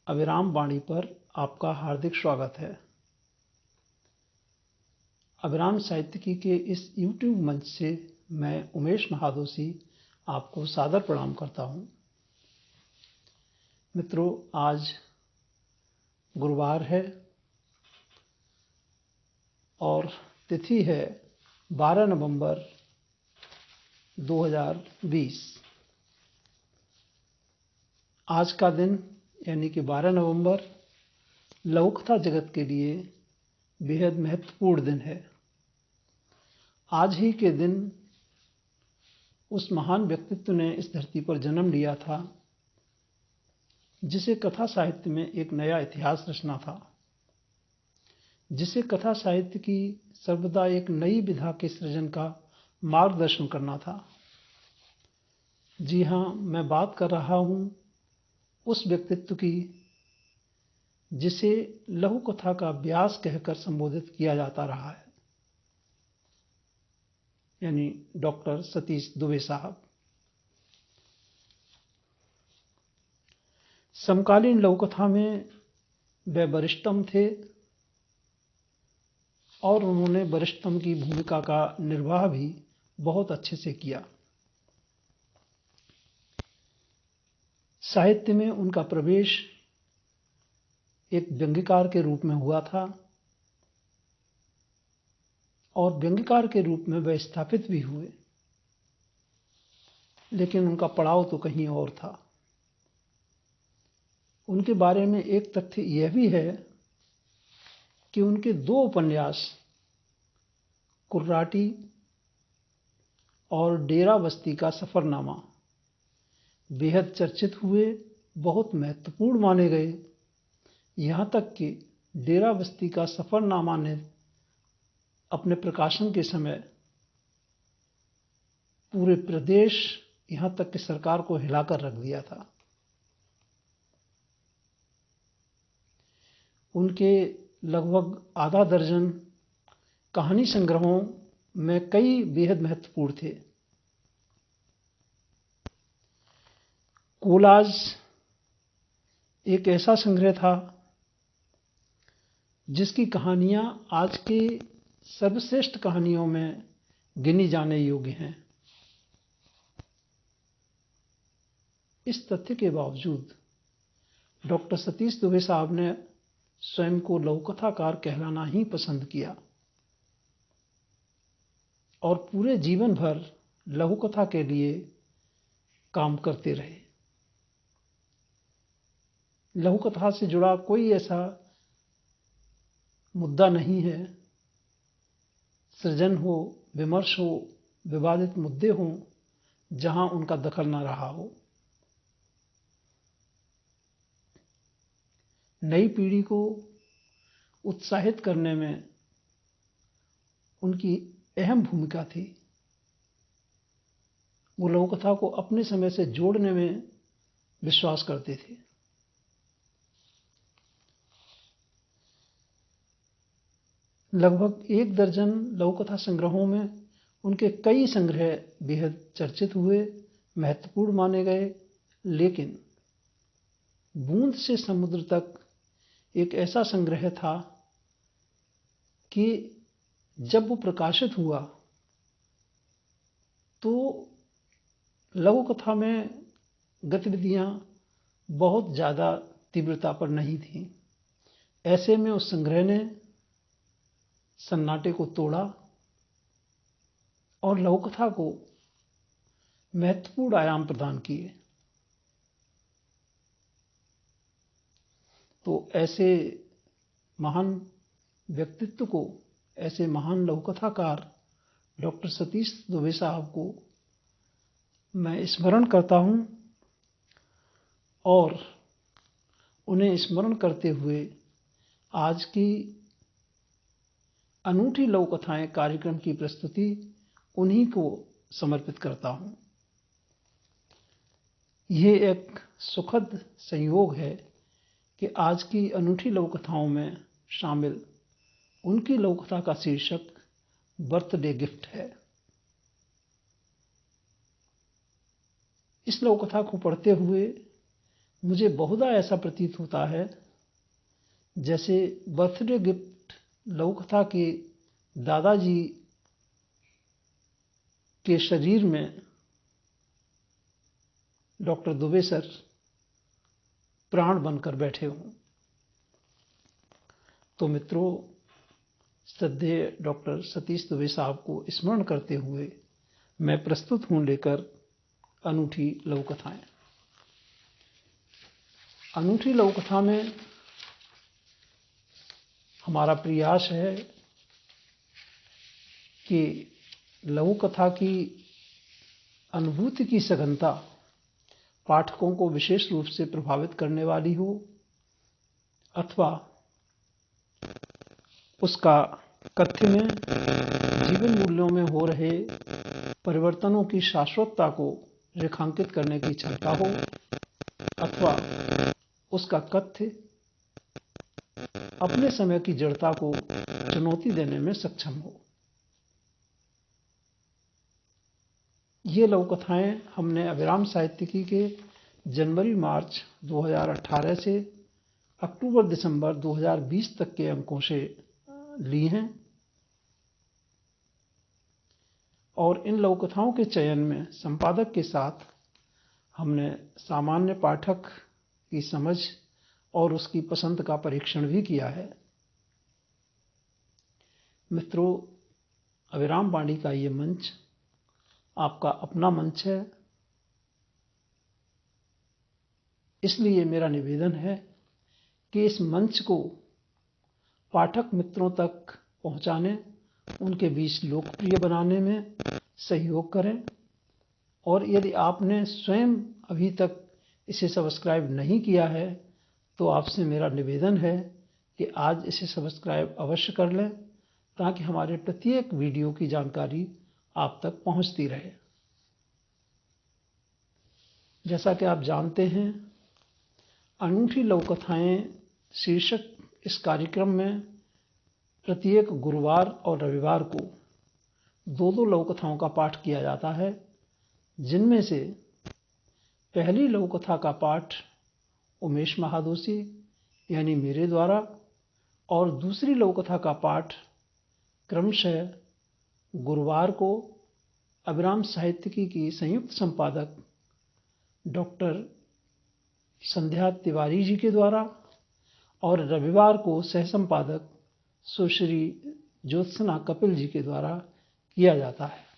अविराम वाणी पर आपका हार्दिक स्वागत है। अविराम साहित्यिकी के इस YouTube मंच से मैं उमेश महादोशी आपको सादर प्रणाम करता हूँ। मित्रों, आज गुरुवार है और तिथि है 12 नवंबर 2020। आज का दिन यानी कि 12 नवंबर लघुकथा जगत के लिए बेहद महत्वपूर्ण दिन है। आज ही के दिन उस महान व्यक्तित्व ने इस धरती पर जन्म लिया था जिसे कथा साहित्य में एक नया इतिहास रचना था, जिसे कथा साहित्य की सर्वदा एक नई विधा के सृजन का मार्गदर्शन करना था। जी हाँ, मैं बात कर रहा हूँ उस व्यक्तित्व की जिसे लघु कथा का व्यास कहकर संबोधित किया जाता रहा है, यानी डॉक्टर सतीश दुबे साहब। समकालीन लघु कथा में वे वरिष्ठतम थे और उन्होंने वरिष्ठतम की भूमिका का निर्वाह भी बहुत अच्छे से किया। साहित्य में उनका प्रवेश एक व्यंग्यकार के रूप में हुआ था और व्यंग्यकार के रूप में वे स्थापित भी हुए, लेकिन उनका पड़ाव तो कहीं और था। उनके बारे में एक तथ्य यह भी है कि उनके 2 उपन्यास कुर्राटी और डेरा बस्ती का सफरनामा बेहद चर्चित हुए, बहुत महत्वपूर्ण माने गए। यहाँ तक कि डेरा बस्ती का सफरनामा ने अपने प्रकाशन के समय पूरे प्रदेश, यहाँ तक कि सरकार को हिलाकर रख दिया था। उनके लगभग आधा दर्जन कहानी संग्रहों में कई बेहद महत्वपूर्ण थे। कोलाज एक ऐसा संग्रह था जिसकी कहानियां आज के सर्वश्रेष्ठ कहानियों में गिनी जाने योग्य हैं। इस तथ्य के बावजूद डॉक्टर सतीश दुबे साहब ने स्वयं को लघुकथाकार कहलाना ही पसंद किया और पूरे जीवन भर लघुकथा के लिए काम करते रहे। लघुकथा से जुड़ा कोई ऐसा मुद्दा नहीं है, सृजन हो, विमर्श हो, विवादित मुद्दे हों, जहां उनका दखल न रहा हो। नई पीढ़ी को उत्साहित करने में उनकी अहम भूमिका थी। वो लघुकथा को अपने समय से जोड़ने में विश्वास करते थे। लगभग 1 दर्जन लघुकथा संग्रहों में उनके कई संग्रह बेहद चर्चित हुए, महत्वपूर्ण माने गए, लेकिन बूंद से समुद्र तक एक ऐसा संग्रह था कि जब वो प्रकाशित हुआ तो लघुकथा में गतिविधियां बहुत ज़्यादा तीव्रता पर नहीं थीं। ऐसे में उस संग्रह ने सन्नाटे को तोड़ा और लघुकथा को महत्वपूर्ण आयाम प्रदान किए। तो ऐसे महान व्यक्तित्व को, ऐसे महान लघुकथाकार डॉक्टर सतीश दुबे साहब को मैं स्मरण करता हूँ और उन्हें स्मरण करते हुए आज की अनूठी लघुकथाएं कार्यक्रम की प्रस्तुति उन्हीं को समर्पित करता हूँ। ये एक सुखद संयोग है कि आज की अनूठी लघुकथाओं में शामिल उनकी लघुकथा का शीर्षक बर्थडे गिफ्ट है। इस लघुकथा को पढ़ते हुए मुझे बहुधा ऐसा प्रतीत होता है जैसे बर्थडे गिफ्ट लघुकथा के दादाजी के शरीर में डॉक्टर दुबे सर प्राण बनकर बैठे हों। तो मित्रों, श्रद्धेय डॉक्टर सतीश दुबे साहब को स्मरण करते हुए मैं प्रस्तुत हूं लेकर अनूठी लघुकथाएं। अनूठी लघुकथा में हमारा प्रयास है कि लघुकथा की अनुभूति की सघनता पाठकों को विशेष रूप से प्रभावित करने वाली हो अथवा उसका कथ्य में जीवन मूल्यों में हो रहे परिवर्तनों की शाश्वतता को रेखांकित करने की क्षमता हो अथवा उसका कथ्य अपने समय की जड़ता को चुनौती देने में सक्षम हो। ये लघुकथाएं हमने अभिराम साहित्यिकी के जनवरी-मार्च 2018 से अक्टूबर-दिसंबर 2020 तक के अंकों से ली हैं और इन लघुकथाओं के चयन में संपादक के साथ हमने सामान्य पाठक की समझ और उसकी पसंद का परीक्षण भी किया है। मित्रों, अभिराम वाणी का ये मंच आपका अपना मंच है, इसलिए मेरा निवेदन है कि इस मंच को पाठक मित्रों तक पहुंचाने, उनके बीच लोकप्रिय बनाने में सहयोग करें और यदि आपने स्वयं अभी तक इसे सब्सक्राइब नहीं किया है तो आपसे मेरा निवेदन है कि आज इसे सब्सक्राइब अवश्य कर लें ताकि हमारे प्रत्येक वीडियो की जानकारी आप तक पहुंचती रहे। जैसा कि आप जानते हैं, अनूठी लघुकथाएं शीर्षक इस कार्यक्रम में प्रत्येक गुरुवार और रविवार को दो लघुकथाओं का पाठ किया जाता है, जिनमें से पहली लघुकथा का पाठ उमेश महादोशी यानी मेरे द्वारा और दूसरी लघुकथा का पाठ क्रमशः गुरुवार को अभिराम साहित्यिकी की संयुक्त संपादक डॉक्टर संध्या तिवारी जी के द्वारा और रविवार को सह संपादक सुश्री ज्योत्सना कपिल जी के द्वारा किया जाता है।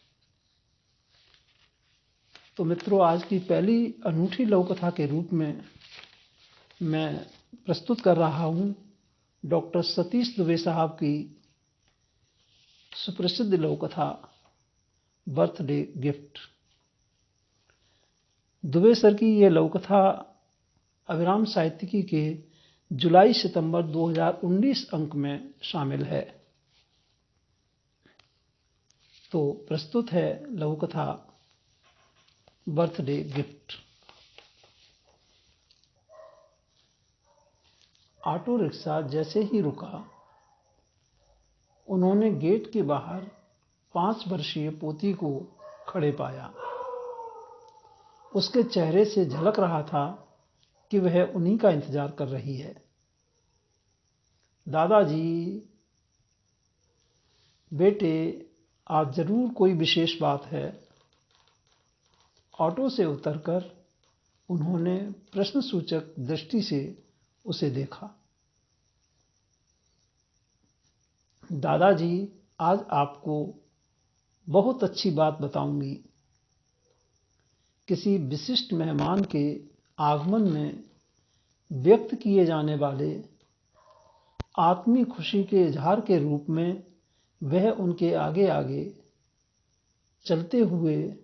तो मित्रों, आज की पहली अनूठी लघुकथा के रूप में मैं प्रस्तुत कर रहा हूं डॉक्टर सतीश दुबे साहब की सुप्रसिद्ध लघुकथा बर्थडे गिफ्ट। दुबे सर की ये लघुकथा अभिराम साहित्यिकी के जुलाई-सितंबर 2019 अंक में शामिल है। तो प्रस्तुत है लघुकथा बर्थडे गिफ्ट। ऑटो रिक्शा जैसे ही रुका, उन्होंने गेट के बाहर 5 वर्षीय पोती को खड़े पाया। उसके चेहरे से झलक रहा था कि वह उन्हीं का इंतजार कर रही है। दादाजी, बेटे, आज जरूर कोई विशेष बात है। ऑटो से उतरकर उन्होंने प्रश्नसूचक दृष्टि से उसे देखा। दादाजी, आज आपको बहुत अच्छी बात बताऊंगी। किसी विशिष्ट मेहमान के आगमन में व्यक्त किए जाने वाले आत्मीय खुशी के इजहार के रूप में वह उनके आगे आगे चलते हुए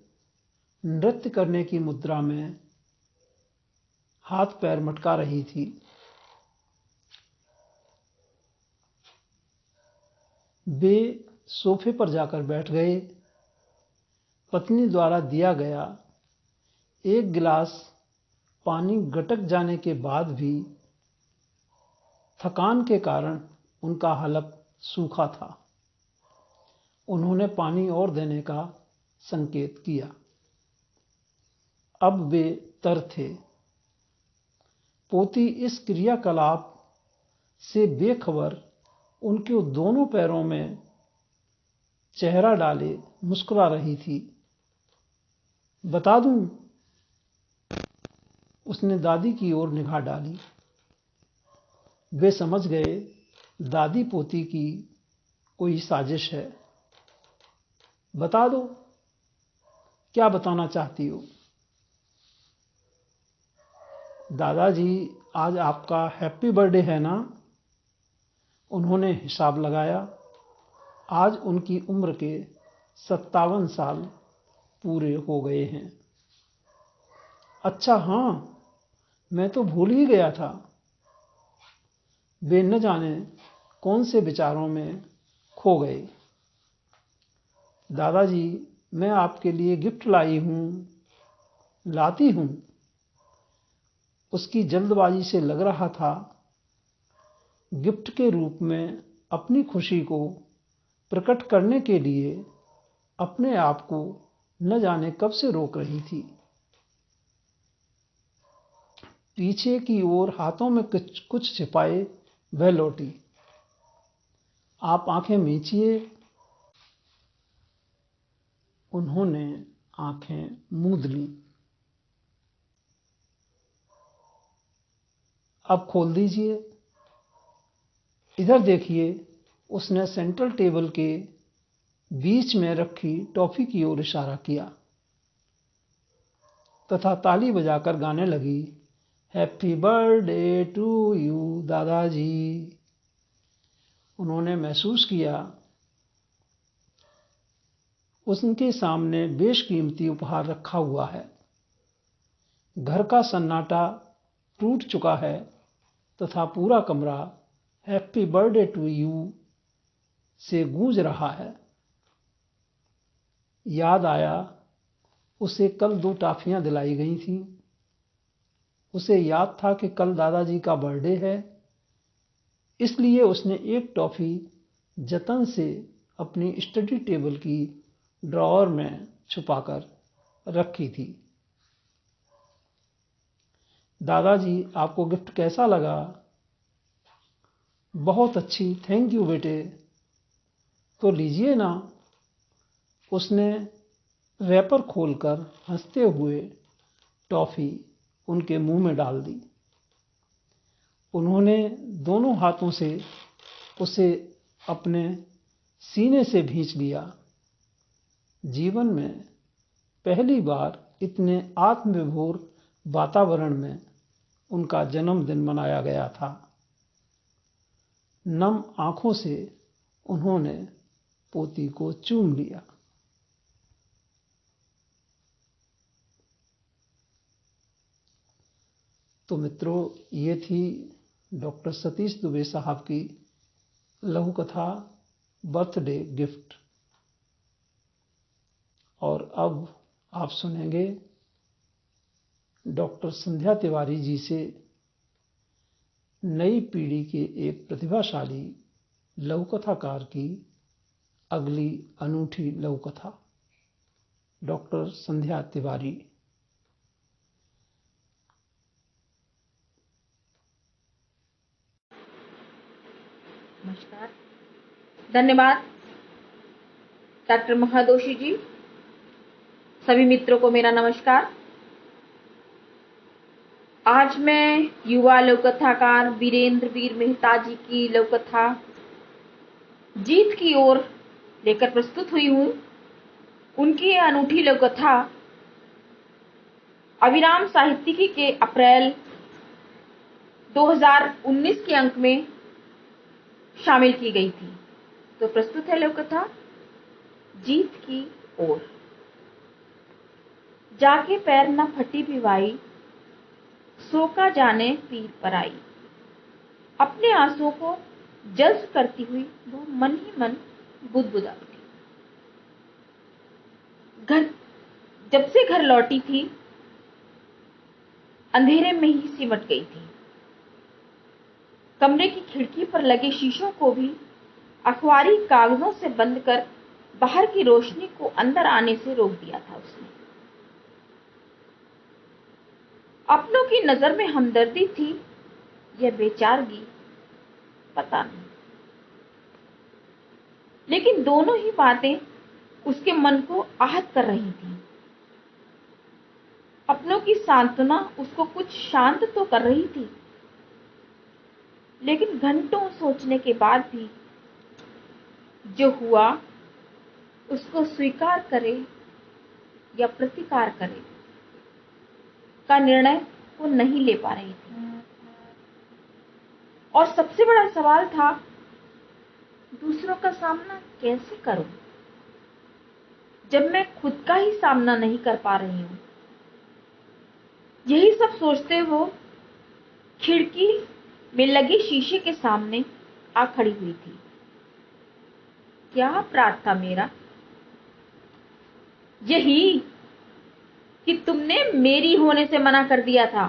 नृत्य करने की मुद्रा में हाथ पैर मटका रही थी। वे सोफे पर जाकर बैठ गए। पत्नी द्वारा दिया गया एक गिलास पानी गटक जाने के बाद भी थकान के कारण उनका हलक सूखा था। उन्होंने पानी और देने का संकेत किया। अब वे तर थे। पोती इस क्रियाकलाप से बेखबर उनके दोनों पैरों में चेहरा डाले मुस्कुरा रही थी। बता दूं? उसने दादी की ओर निगाह डाली। वे समझ गए दादी पोती की कोई साजिश है। बता दो, क्या बताना चाहती हो? दादाजी, आज आपका हैप्पी बर्थडे है ना? उन्होंने हिसाब लगाया। आज उनकी उम्र के 57 साल पूरे हो गए हैं। अच्छा हाँ, मैं तो भूल ही गया था। वे न जाने कौन से विचारों में खो गए। दादाजी, मैं आपके लिए गिफ्ट लाती हूं। उसकी जल्दबाजी से लग रहा था गिफ्ट के रूप में अपनी खुशी को प्रकट करने के लिए अपने आप को न जाने कब से रोक रही थी। पीछे की ओर हाथों में कुछ छिपाए वह लौटी। आप आंखें मीचिए। उन्होंने आंखें मूंद लीं। अब खोल दीजिए। इधर देखिए। उसने सेंट्रल टेबल के बीच में रखी टॉफी की ओर इशारा किया तथा ताली बजाकर गाने लगी, हैप्पी बर्थडे टू यू दादाजी। उन्होंने महसूस किया उनके सामने बेशकीमती उपहार रखा हुआ है। घर का सन्नाटा टूट चुका है तथा पूरा कमरा हैप्पी बर्थडे टू यू से गूंज रहा है। याद आया उसे कल 2 टॉफियां दिलाई गई थीं। उसे याद था कि कल दादाजी का बर्थडे है, इसलिए उसने एक टॉफी जतन से अपनी स्टडी टेबल की ड्रॉअर में छुपाकर रखी थी। दादाजी, आपको गिफ्ट कैसा लगा? बहुत अच्छी, थैंक यू बेटे। तो लीजिए ना। उसने रैपर खोलकर हंसते हुए टॉफी उनके मुंह में डाल दी। उन्होंने दोनों हाथों से उसे अपने सीने से भींच लिया। जीवन में पहली बार इतने आत्मविभोर वातावरण में उनका जन्मदिन मनाया गया था। नम आंखों से उन्होंने पोती को चूम लिया। तो मित्रों, ये थी डॉक्टर सतीश दुबे साहब की लघु कथा बर्थडे गिफ्ट। और अब आप सुनेंगे डॉक्टर संध्या तिवारी जी से नई पीढ़ी के एक प्रतिभाशाली लघु कथाकार की अगली अनूठी लघु कथा। डॉक्टर संध्या तिवारी। नमस्कार। धन्यवाद डॉक्टर महादोशी जी। सभी मित्रों को मेरा नमस्कार। आज मैं युवा लघु कथाकार वीरेंद्र वीर मेहता जी की लघु कथा जीत की ओर लेकर प्रस्तुत हुई हूँ। उनकी यह अनूठी लघु कथा अभिराम साहित्यिकी के अप्रैल 2019 के अंक में शामिल की गई थी। तो प्रस्तुत है लघु कथा जीत की ओर। जाके पैर न फटी पिवाई, सो का जाने पीर पर आई। अपने आंसुओं को जल्द करती हुई वो मन ही मन बुदबुदा उठी। जब से घर लौटी थी, अंधेरे में ही सिमट गई थी। कमरे की खिड़की पर लगे शीशों को भी अखबारी कागजों से बंद कर बाहर की रोशनी को अंदर आने से रोक दिया था उसने। अपनों की नजर में हमदर्दी थी या बेचारगी, पता नहीं, लेकिन दोनों ही बातें उसके मन को आहत कर रही थी। अपनों की सांत्वना उसको कुछ शांत तो कर रही थी, लेकिन घंटों सोचने के बाद भी जो हुआ उसको स्वीकार करे या प्रतिकार करे का निर्णय वो नहीं ले पा रही थी। और सबसे बड़ा सवाल था, दूसरों का सामना कैसे करूं जब मैं खुद का ही सामना नहीं कर पा रही हूं। यही सब सोचते वो खिड़की में लगे शीशे के सामने आ खड़ी हुई थी। क्या अपराध था मेरा? यही कि तुमने मेरी होने से मना कर दिया था।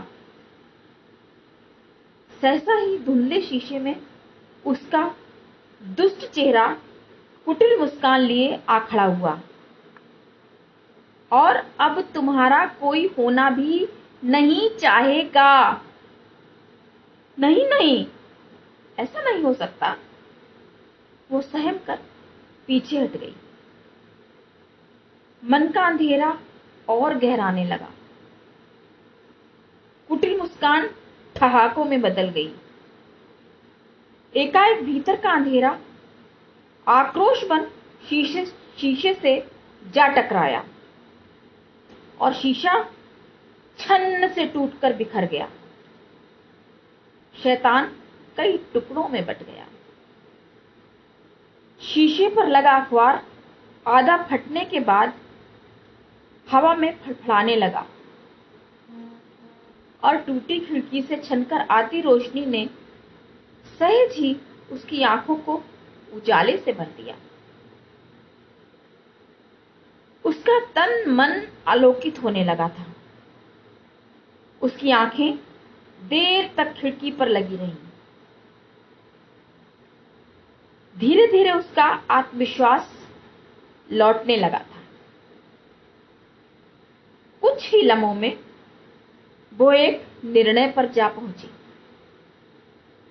सहसा ही धुंधले शीशे में उसका दुष्ट चेहरा कुटिल मुस्कान लिए आ खड़ा हुआ। और अब तुम्हारा कोई होना भी नहीं चाहेगा। नहीं नहीं, ऐसा नहीं हो सकता। वो सहम कर पीछे हट गई। मन का अंधेरा और गहराने लगा। कुटिल मुस्कान ठहाकों में बदल गई। एकाएक भीतर का अंधेरा आक्रोश बन शीशे से जा टकराया और शीशा छन्न से टूटकर बिखर गया। शैतान कई टुकड़ों में बट गया। शीशे पर लगा अखबार आधा फटने के बाद हवा में फड़फड़ाने लगा और टूटी खिड़की से छनकर आती रोशनी ने सहज ही उसकी आंखों को उजाले से भर दिया। उसका तन मन आलोकित होने लगा था। उसकी आंखें देर तक खिड़की पर लगी रहीं। धीरे धीरे उसका आत्मविश्वास लौटने लगा था। कुछ ही लम्हों में वो एक निर्णय पर जा पहुंची।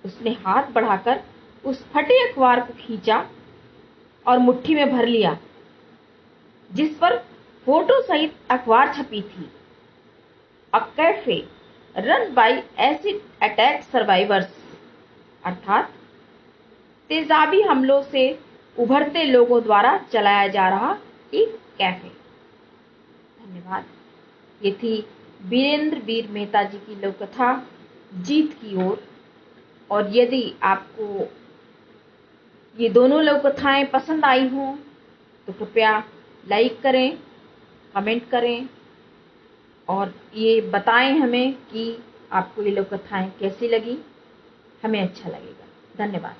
उसने हाथ बढ़ाकर उस फटे अखबार को खींचा और मुट्ठी में भर लिया जिस पर फोटो सहित अखबार छपी थी। अ cafe run by acid attack survivors, अर्थात तेजाबी हमलों से उभरते लोगों द्वारा चलाया जा रहा एक कैफे। धन्यवाद। ये थी वीरेंद्र वीर मेहता जी की लोक कथा जीत की ओर। और यदि आपको ये दोनों लोक कथाएं पसंद आई हों तो कृपया लाइक करें, कमेंट करें और ये बताएं हमें कि आपको ये लोक कथाएं कैसी लगी। हमें अच्छा लगेगा। धन्यवाद।